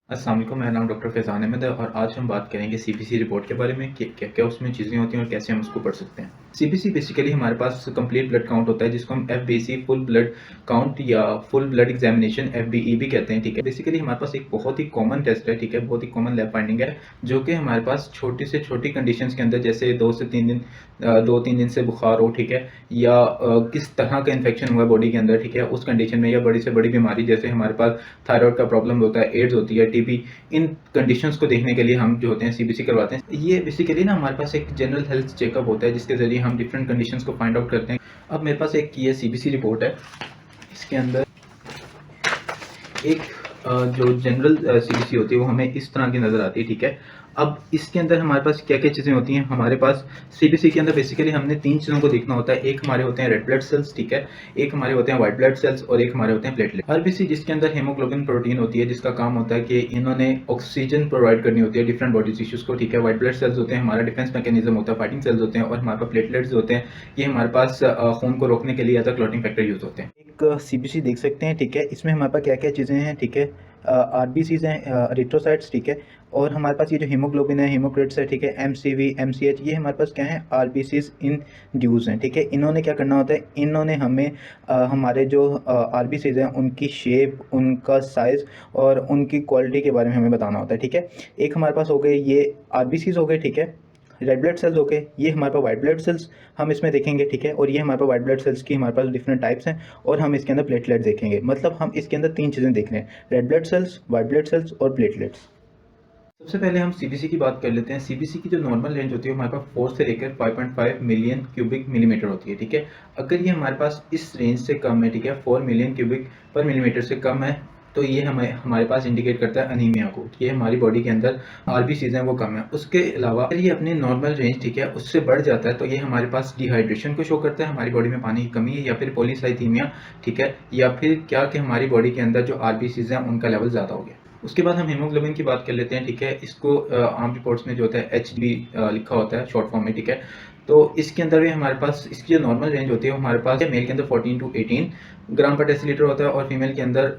अस्सलाम वालेकुम, मेरा नाम डॉक्टर फैज़ान अहमद है और आज हम बात करेंगे सीबीसी रिपोर्ट के बारे में कि क्या-क्या उसमें चीज़ें होती हैं और कैसे हम उसको पढ़ सकते हैं। सीबीसी बेसिकली हमारे पास कंप्लीट ब्लड काउंट होता है जिसको हम एफबीसी फुल ब्लड काउंट या फुल ब्लड एग्जामिनेशन एफबीई भी कहते हैं, ठीक है। बेसिकली हमारे पास एक बहुत ही कॉमन टेस्ट है, ठीक है, बहुत ही कॉमन लैब फाइंडिंग है जो कि हमारे पास छोटी से छोटी कंडीशंस के अंदर जैसे 2 से 3 दिन 2-3 दिन से बुखार हो, ठीक है, या किस तरह का इन्फेक्शन हुआ है बॉडी के अंदर, ठीक है, उस कंडीशन में या बड़ी से बड़ी बीमारी जैसे हमारे पास थायराइड का प्रॉब्लम होता है, एड्स होती है, टीबी, इन कंडीशंस को देखने के लिए हम जो होते हैं सीबीसी करवाते हैं। ये बेसिकली ना हमारे पास एक जनरल हेल्थ चेकअप होता है जिसके ज़रिए हम डिफरेंट कंडीशंस को फाइंड आउट करते हैं। अब मेरे पास एक ये सीबीसी रिपोर्ट है, इसके अंदर एक जो जनरल सीबीसी होती है वो हमें इस तरह की नज़र आती है, ठीक है। अब इसके अंदर हमारे पास क्या-क्या चीज़ें होती हैं, हमारे पास सीबीसी के अंदर बेसिकली हमने 3 चीज़ों को देखना होता है। एक हमारे होते हैं रेड ब्लड सेल्स, ठीक है, एक हमारे होते हैं व्हाइट ब्लड सेल्स और एक हमारे होते हैं प्लेटलेट। आरबीसी जिसके अंदर हीमोग्लोबिन प्रोटीन होती है जिसका काम होता है कि इन्होंने ऑक्सीजन प्रोवाइड करनी होती है डिफरेंट बॉडी टिश्यूज़ को, ठीक है। व्हाइट ब्लड सेल्स होते हैं हमारा डिफेंस मैकेनिज्म होता है, फाइटिंग सेल्स होते हैं और हमारे पास प्लेटलेट्स होते हैं, ये हमारे पास खून को रोकने के लिए as a clotting factor use होते हैं। एक सीबीसी देख सकते हैं, ठीक है, इसमें हमारे पास क्या-क्या चीज़ें हैं, ठीक है। आरबीसीज़ हैं, एरिथ्रोसाइट्स, ठीक है, और हमारे पास ये जो हीमोग्लोबिन है, हीमोक्रिट्स है, ठीक है, एमसीवी, एमसीएच, ये हमारे पास क्या है, आरबीसीज़ इंड्यूस हैं, ठीक है। इन्होंने क्या करना होता है, इन्होंने हमें हमारे जो आरबीसीज़ हैं उनकी शेप, उनका साइज़ और उनकी क्वालिटी के बारे में हमें बताना होता है, ठीक है। एक हमारे पास हो गए ये आरबीसीज़ हो गए, ठीक है। रेड ब्लड सेल्स हो गए, ये हमारे पास वाइट ब्लड सेल्स हम इसमें देखेंगे, ठीक है, और ये हमारे पास वाइट ब्लड सेल्स की हमारे पास डिफरेंट टाइप्स हैं और हम इसके अंदर प्लेटलेट देखेंगे। मतलब हम इसके अंदर 3 चीज़ें देख रहे हैं, red blood cells, white blood cells और प्लेटलेट्स। सबसे पहले हम सीबीसी की बात कर लेते हैं। सीबीसी की जो नॉर्मल रेंज होती है वो हमारे पास 4 से लेकर 5.5 मिलियन क्यूबिक मिलीमीटर होती है, ठीक है। अगर ये हमारे पास इस रेंज से कम है, ठीक है, 4 मिलियन क्यूबिक पर मिलीमीटर से कम है, तो ये हमें हमारे पास इंडिकेट करता है अनीमिया को, ये हमारी बॉडी के अंदर आरबीसीज़ हैं वो कम है। उसके अलावा अगर ये अपनी नॉर्मल रेंज, ठीक है, उससे बढ़ जाता है तो ये हमारे पास डिहाइड्रेशन को शो करता है, हमारी बॉडी में पानी की कमी है, या फिर पॉलीसाइथीमिया, ठीक है, या फिर क्या कि हमारी बॉडी के अंदर जो आरबीसीज़ हैं उनका लेवल ज़्यादा हो गया। उसके बाद हम हीमोग्लोबिन की बात कर लेते हैं, ठीक है। इसको आम रिपोर्ट्स में जो होता है एचबी लिखा होता है शॉर्ट फॉर्म में, ठीक है। तो इसके अंदर भी हमारे पास इसकी जो नॉर्मल रेंज होती है वो हमारे पास मेल के अंदर 14 टू 18 ग्राम पर डेसीलीटर होता है और फीमेल के अंदर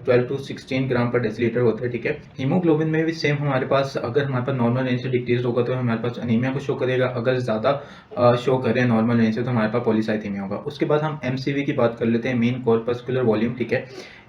12 टू 16 ग्राम पर डेसीलीटर होता है, ठीक है। हीमोग्लोबिन में भी सेम हमारे पास अगर हमारे पास नॉर्मल रेंज से डिक्रीज होगा तो हमारे पास अनीमिया को शो करेगा, अगर ज़्यादा शो करे नॉर्मल रेंज से तो हमारे पास पॉलीसाइथीमिया होगा। उसके बाद हम एमसीवी की बात कर लेते हैं, मेन कॉर्पस्कुलर वॉल्यूम, ठीक है।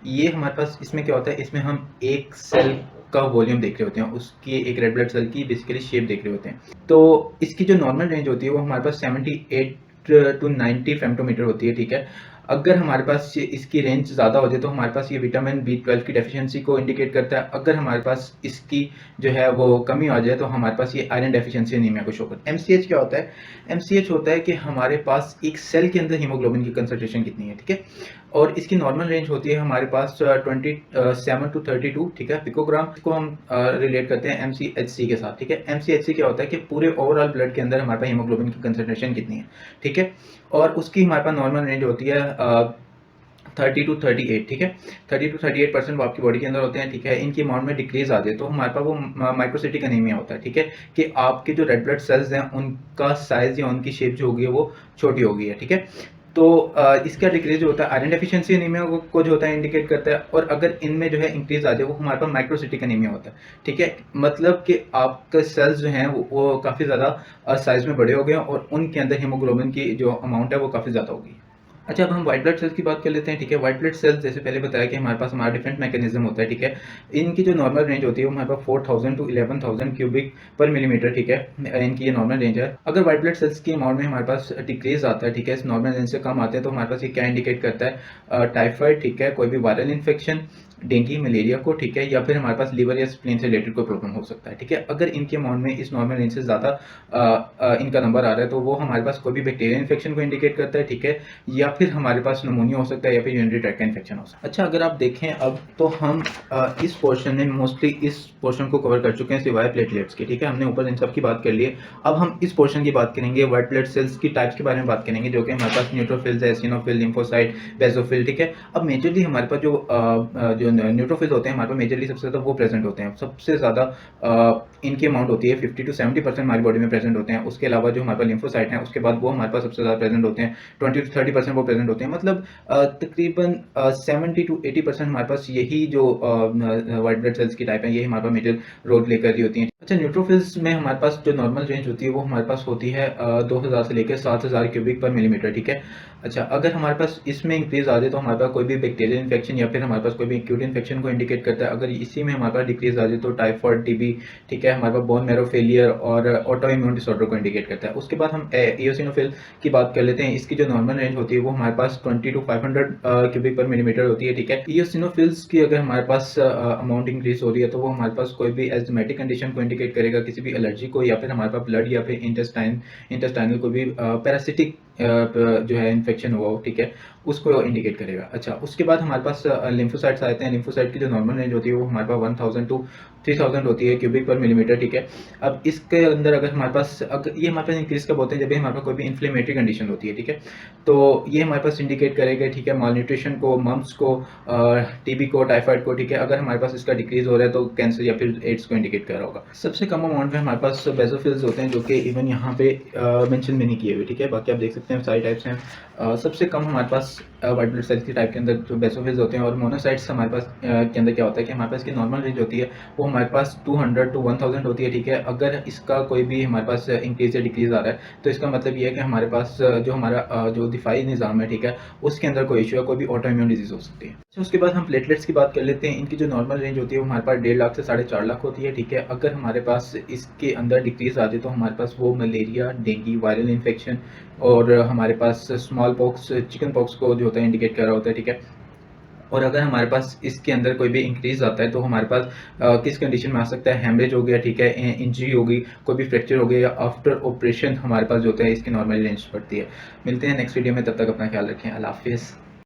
ये हमारे पास इसमें क्या होता है, इसमें हम एक सेल का वॉल्यूम देख रहे होते हैं, उसकी एक रेड ब्लड सेल की बेसिकली शेप देख रहे होते हैं। तो इसकी जो नॉर्मल रेंज होती है वो हमारे पास 78 टू 90 फेम्टोमीटर होती है, ठीक है। अगर हमारे पास इसकी रेंज ज़्यादा हो जाए तो हमारे पास ये विटामिन बी 12 की डेफिशिएंसी को इंडिकेट करता है। अगर हमारे पास इसकी जो है वो कमी आ जाए तो हमारे पास ये आयरन डेफिशिएंसी एनीमिया को शो करता है। एमसीएच क्या होता है, एमसीएच होता है कि हमारे पास एक सेल के अंदर हीमोग्लोबिन की कंसंट्रेशन कितनी है, ठीक है, और इसकी नॉर्मल रेंज होती है हमारे पास 27 टू 32, ठीक है, पिकोग्राम। इसको हम रिलेट करते हैं एमसीएचसी के साथ, ठीक है। एमसीएचसी क्या होता है कि पूरे ओवरऑल ब्लड के अंदर हमारे पास हीमोग्लोबिन की कंसंट्रेशन कितनी है, ठीक है, और उसकी हमारे पास नॉर्मल रेंज होती है 30 टू 38, ठीक है। 30 टू 38% वो आपकी बॉडी के अंदर होते हैं, ठीक है। इनकी अमाउंट में डिक्रीज आ जाए तो हमारे पास वो माइक्रोसिटिक अनीमिया होता है, ठीक है, कि आपके जो रेड ब्लड सेल्स हैं उनका साइज या उनकी शेप जो होगी वो छोटी हो गई है, ठीक है। तो इसका डिक्रीज जो होता है आयरन डेफिशिएंसी एनीमिया को जो होता है इंडिकेट करता है, और अगर इनमें जो है इंक्रीज आ जाए वो हमारे पास माइक्रोसिटिक एनीमिया होता है, ठीक है। मतलब कि आपके सेल्स जो हैं वो काफ़ी ज़्यादा साइज में बड़े हो गए हैं और उनके अंदर हीमोग्लोबिन की जो अमाउंट है वो काफ़ी ज़्यादा हो गई। अच्छा, अब हम व्हाइट ब्लड सेल्स की बात कर लेते हैं, ठीक है। व्हाइट ब्लड सेल्स जैसे पहले बताया कि हमारे पास हमारा डिफरेंट मैकेनिज्म होता है, ठीक है। इनकी जो नॉर्मल रेंज होती है वो हमारे पास 4000 टू 11000 क्यूबिक पर मिलीमीटर, ठीक है, इनकी ये नॉर्मल रेंज है। अगर व्हाइट ब्लड सेल्स की अमाउंट में हमारे पास डिक्रीज आता है, ठीक है, इस नॉर्मल रेंज से कम आते हैं तो हमारे पास ये क्या इंडिकेट करता है, टाइफाइड, ठीक है, कोई भी वायरल इन्फेक्शन, डेंगू, मलेरिया को, ठीक है, या फिर हमारे पास लीवर या स्प्लीन से रिलेटेड कोई प्रॉब्लम हो सकता है, ठीक है। अगर इनके अमाउंट में इस नॉर्मल रेंज से ज़्यादा इनका नंबर आ रहा है तो वो हमारे पास कोई भी बैक्टीरियल इन्फेक्शन को इंडिकेट करता है, ठीक है, या फिर हमारे पास निमोनिया हो सकता है या फिर यूरिनरी ट्रैक्ट का इन्फेक्शन हो सकता है। अच्छा, अगर आप देखें अब तो हम इस पोर्शन में मोस्टली इस पोर्शन को कवर कर चुके हैं सिवाय प्लेटलेट्स के, ठीक है। हमने ऊपर इन सब की बात कर ली है। अब हम इस पोर्शन की बात करेंगे, व्हाइट ब्लड सेल्स की टाइप्स के बारे में बात करेंगे, जो कि हमारे पास न्यूट्रोफिल्स है, एसिनोफिल, लिम्फोसाइट, बेसोफिल, ठीक है। अब मेजरली हमारे पास जो जो न्यूट्रोफिल्स होते हैं हमारे पास मेजरली सबसे ज़्यादा वो प्रेजेंट होते हैं। सबसे ज़्यादा इनकी अमाउंट होती है 50 टू 70% हमारी बॉडी में प्रेजेंट होते हैं। उसके अलावा जो हमारे पास लिम्फोसाइट हैं उसके बाद वो हमारे पास सबसे ज़्यादा प्रेजेंट होते हैं। 20 टू 30% वो प्रेजेंट होते हैं। मतलब तकरीबन 70 टू 80% हमारे पास यही जो व्हाइट ब्लड सेल्स की टाइप है, यही हमारे पास मेजर रोल प्ले कर रही होती हैं। अच्छा, न्यूट्रोफिल्स में हमारे पास जो नॉर्मल रेंज होती है वो हमारे पास होती है 2000 से लेकर 7000 क्यूबिक पर मिलीमीटर, ठीक है। अच्छा, अगर हमारे पास इसमें इंक्रीज आ जाए तो हमारे पास कोई भी बैक्टीरियल इन्फेक्शन या फिर हमारे पास कोई भी एक्यूट इन्फेक्शन को इंडिकेट करता है। अगर इसी में हमारे पास डिक्रीज आ जाए तो टाइफॉइड, टीबी, ठीक है, हमारे पास बोन मैरो फेलियर और ऑटो इम्यून डिसऑर्डर को इंडिकेट करता है। उसके बाद हम इयोसिनोफिल की बात कर लेते हैं। इसकी जो नॉर्मल रेंज होती है वो हमारे पास 20 टू 500 क्यूबिक पर मिलीमीटर होती है, ठीक है। इयोसिनोफिल्स की अगर हमारे पास अमाउंट इंक्रीज हो रही है तो वो हमारे पास कोई भी एस्थमेटिक कंडीशन को इंडिकेट करेगा, किसी भी एलर्जी को, या फिर हमारे पास ब्लड या फिर इंटेस्टाइनल कोई भी पैरासिटिक जो है इन्फेक्शन हुआ हो, ठीक है, उसको इंडिकेट करेगा। अच्छा, उसके बाद हमारे पास लिम्फोसाइट्स आते हैं। लिम्फोसाइट की जो नॉर्मल रेंज होती है वो हमारे पास 1000 टू 3000 होती है क्यूबिक पर मिलीमीटर, ठीक है। अब इसके अंदर अगर हमारे पास ये हमारे पास इंक्रीज कब होते हैं, जब भी हमारे पास कोई भी इन्फ्लेमेटरी कंडीशन होती है, ठीक है। तो ये हमारे पास इंडिकेट करेगा, ठीक है, माल न्यूट्रिशन को, मम्स को, टीबी को, टाइफाइड को, ठीक है। अगर हमारे पास इसका डिक्रीज हो रहा है तो कैंसर या फिर एड्स को इंडिकेट कर रहा होगा। सबसे कम अमाउंट में हमारे पास बेसोफिल्स होते हैं जो कि इवन यहाँ पे मेंशन भी नहीं किए हुए, ठीक है। बाकी आप देख सकते हैं सारी टाइप्स हैं। सबसे कम हमारे पास व्हाइट ब्लड सेल्स की टाइप के अंदर जो बेसोफिल्स होते हैं, और मोनोसाइट्स हमारे पास के अंदर क्या होता है कि हमारे पास की नॉर्मल रेंज होती है वो हमारे पास 200 टू 1000 होती है, ठीक है। अगर इसका कोई भी हमारे पास इंक्रीज या डिक्रीज आ रहा है तो इसका मतलब ये है कि हमारे पास जो हमारा जो दिफाई निज़ाम है, ठीक है, उसके अंदर कोई इशू है, कोई भी ऑटो इम्यून डिजीज हो सकती है। तो उसके बाद हम प्लेटलेट्स की बात कर लेते हैं। इनकी जो नॉर्मल रेंज होती है वो हमारे पास 1.5 लाख से 4.5 लाख होती है, ठीक है। अगर हमारे पास इसके अंदर डिक्रीज आ जाए तो हमारे पास वो मलेरिया, डेंगू, वायरल इन्फेक्शन और हमारे पास स्मॉल पॉक्स, चिकन पॉक्स को जो होता है इंडिकेट कर रहा होता है, ठीक है। और अगर हमारे पास इसके अंदर कोई भी इंक्रीज आता है तो हमारे पास किस कंडीशन में आ सकता है, हेमरेज हो गया, ठीक है, इंजरी होगी, कोई भी फ्रैक्चर हो गया, या आफ्टर ऑपरेशन हमारे पास जो होता है इसकी नॉर्मल रेंज पड़ती है। मिलते हैं नेक्स्ट वीडियो में, तब तक अपना ख्याल रखें। अल्लाह हाफिज़।